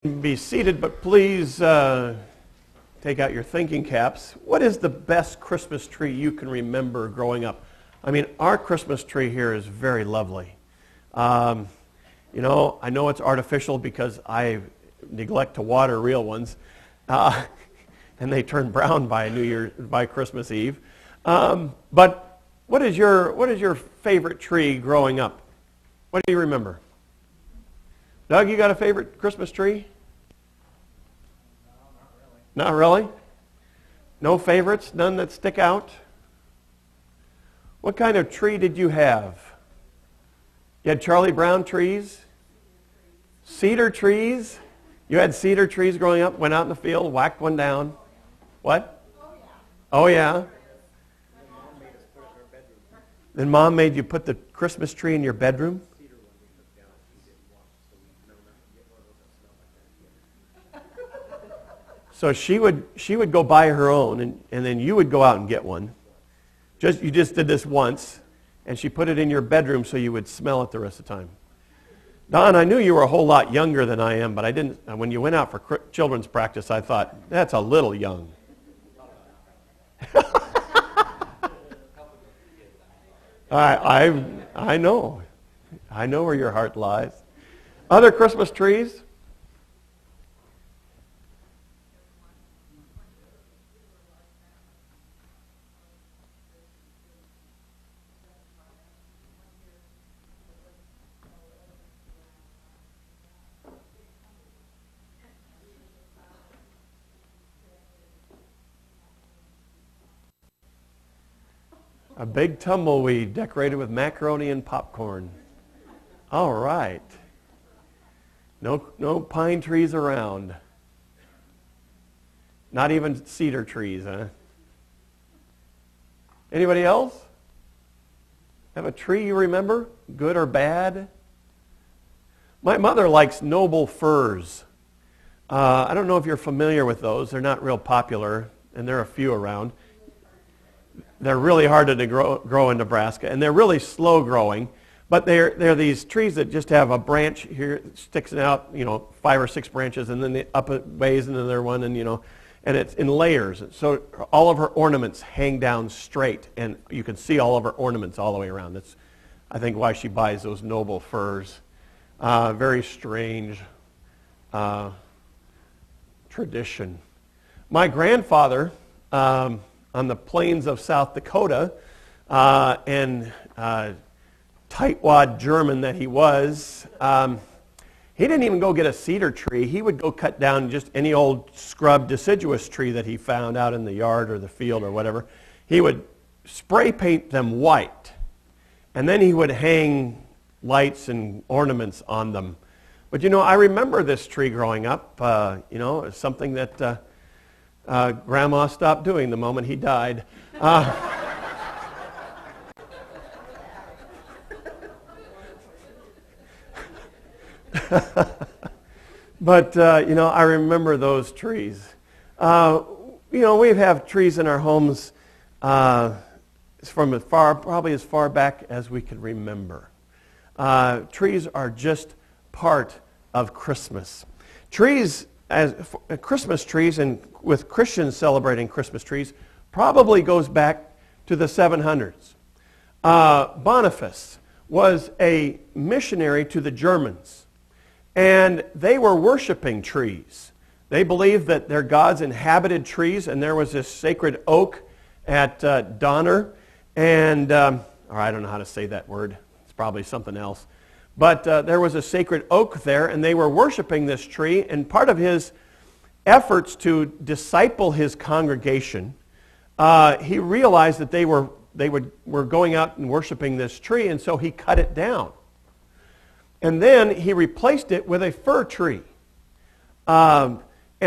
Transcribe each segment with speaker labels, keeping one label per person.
Speaker 1: Be seated, but please take out your thinking caps. What is the best Christmas tree you can remember growing up? I mean, our Christmas tree here is very lovely. I know it's artificial because I neglect to water real ones, and they turn brown by Christmas Eve. But what is your favorite tree growing up? What do you remember? Doug, you got a favorite Christmas tree? Not really? No favorites? None that stick out? What kind of tree did you have? You had Charlie Brown trees? Cedar trees? You had cedar trees growing up, went out in the field, whacked one down. What? Oh, yeah. Then Mom made you put the Christmas tree in your bedroom? So she would go buy her own, and then you would go out and get one. You just did this once, and she put it in your bedroom so you would smell it the rest of the time. Don, I knew you were a whole lot younger than I am, but I didn't. When you went out for children's practice, I thought that's a little young. I know where your heart lies. Other Christmas trees? A big tumbleweed decorated with macaroni and popcorn. All right. No pine trees around. Not even cedar trees, huh? Anybody else? Have a tree you remember? Good or bad? My mother likes noble firs. I don't know if you're familiar with those. They're not real popular, and there are a few around. They're really hard to grow in Nebraska, and they're really slow growing. But they're these trees that just have a branch here sticks out, 5 or 6 branches, and then the up a ways, and then another one, and it's in layers. So all of her ornaments hang down straight, and you can see all of her ornaments all the way around. That's, I think, why she buys those noble firs. Very strange tradition. My grandfather, on the plains of South Dakota, and tightwad German that he was, he didn't even go get a cedar tree. He would go cut down just any old scrub deciduous tree that he found out in the yard or the field or whatever. He would spray paint them white, and then he would hang lights and ornaments on them. But I remember this tree growing up. It's something that Grandma stopped doing the moment he died. But, I remember those trees. We have trees in our homes from probably as far back as we can remember. Trees are just part of Christmas. Christmas trees, and with Christians celebrating Christmas trees, probably goes back to the 700s. Boniface was a missionary to the Germans, and they were worshiping trees. They believed that their gods inhabited trees, and there was this sacred oak at Donner, and or I don't know how to say that word. It's probably something else. But there was a sacred oak there, and they were worshiping this tree. And part of his efforts to disciple his congregation, he realized that they were going out and worshiping this tree, and so he cut it down. And then he replaced it with a fir tree, and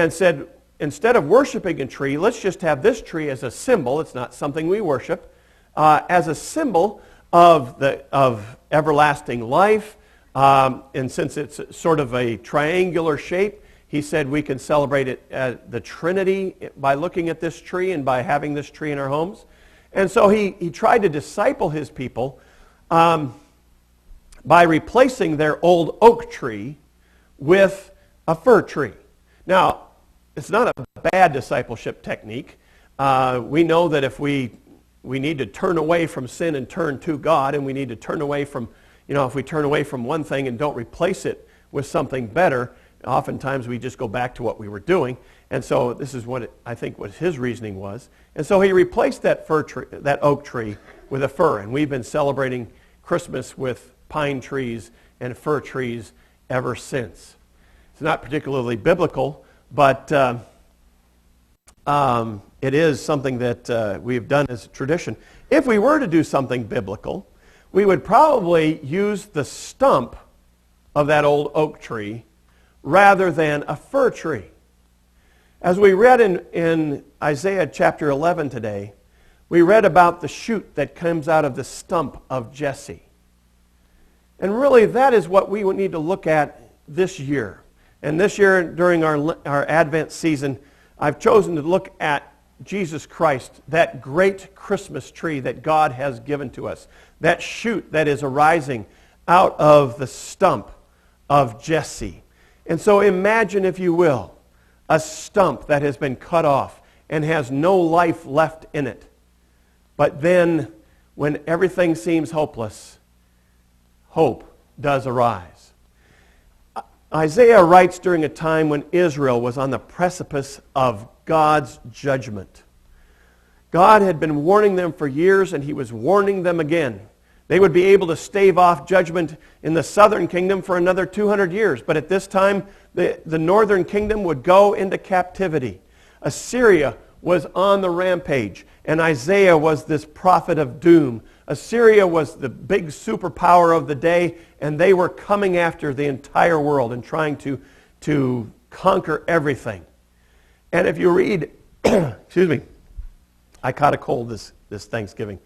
Speaker 1: said, instead of worshiping a tree, let's just have this tree as a symbol. It's not something we worship, as a symbol of everlasting life. And since it's sort of a triangular shape, he said we can celebrate it the Trinity by looking at this tree and by having this tree in our homes. And so he tried to disciple his people by replacing their old oak tree with a fir tree. Now, it's not a bad discipleship technique. We know that if we need to turn away from sin and turn to God, and we need to turn away from, if we turn away from one thing and don't replace it with something better, oftentimes we just go back to what we were doing. And so this is what I think what his reasoning was. And so he replaced that oak tree with a fir. And we've been celebrating Christmas with pine trees and fir trees ever since. It's not particularly biblical, but it is something that we've done as a tradition. If we were to do something biblical, we would probably use the stump of that old oak tree rather than a fir tree. As we read in Isaiah chapter 11 today, we read about the shoot that comes out of the stump of Jesse. And really that is what we would need to look at this year. And this year during our Advent season, I've chosen to look at Jesus Christ, that great Christmas tree that God has given to us, that shoot that is arising out of the stump of Jesse. And so imagine, if you will, a stump that has been cut off and has no life left in it. But then, when everything seems hopeless, hope does arise. Isaiah writes during a time when Israel was on the precipice of God's judgment. God had been warning them for years, and he was warning them again. They would be able to stave off judgment in the southern kingdom for another 200 years. But at this time, the northern kingdom would go into captivity. Assyria was on the rampage, and Isaiah was this prophet of doom. Assyria was the big superpower of the day, and they were coming after the entire world and trying to conquer everything. And if you read, excuse me, I caught a cold this Thanksgiving.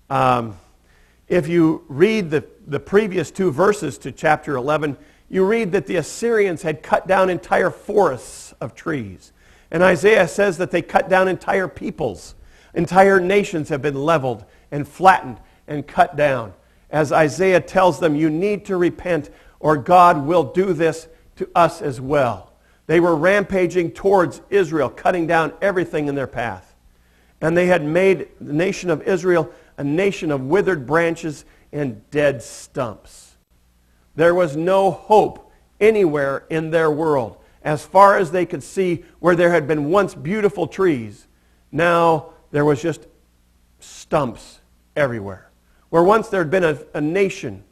Speaker 1: If you read the previous two verses to chapter 11, you read that the Assyrians had cut down entire forests of trees. And Isaiah says that they cut down entire peoples. Entire nations have been leveled and flattened and cut down. As Isaiah tells them, you need to repent or God will do this to us as well. They were rampaging towards Israel, cutting down everything in their path. And they had made the nation of Israel a nation of withered branches and dead stumps. There was no hope anywhere in their world. As far as they could see, where there had been once beautiful trees, now there was just stumps everywhere. Where once there had been a nation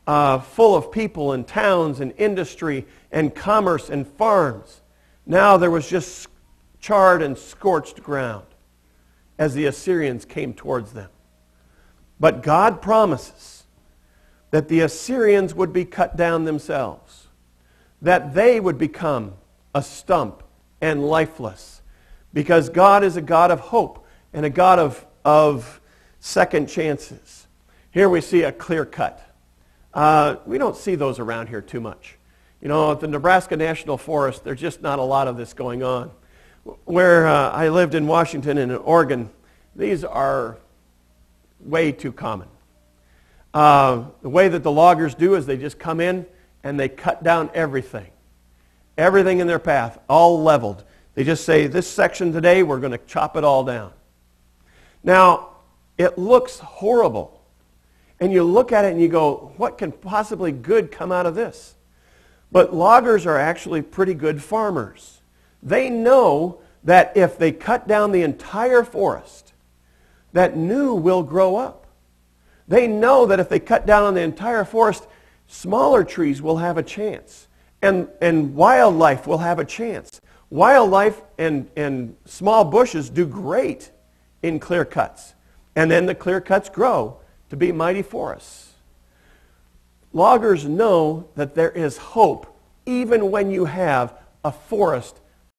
Speaker 1: full of people and towns and industry and commerce and farms, now there was just charred and scorched ground as the Assyrians came towards them. But God promises that the Assyrians would be cut down themselves, that they would become a stump and lifeless, because God is a God of hope and a God of second chances. Here we see a clear cut. We don't see those around here too much. At the Nebraska National Forest, there's just not a lot of this going on. Where I lived in Washington and in Oregon, these are way too common. The way that the loggers do is they just come in and they cut down everything. Everything in their path, all leveled. They just say, this section today, we're going to chop it all down. Now, it looks horrible. And you look at it and you go, what can possibly good come out of this? But loggers are actually pretty good farmers. They know that if they cut down the entire forest, that new will grow up. They know that if they cut down on the entire forest, smaller trees will have a chance. And wildlife will have a chance. Wildlife and small bushes do great in clear cuts. And then the clear cuts grow to be mighty forests. Loggers know that there is hope even when you have a forest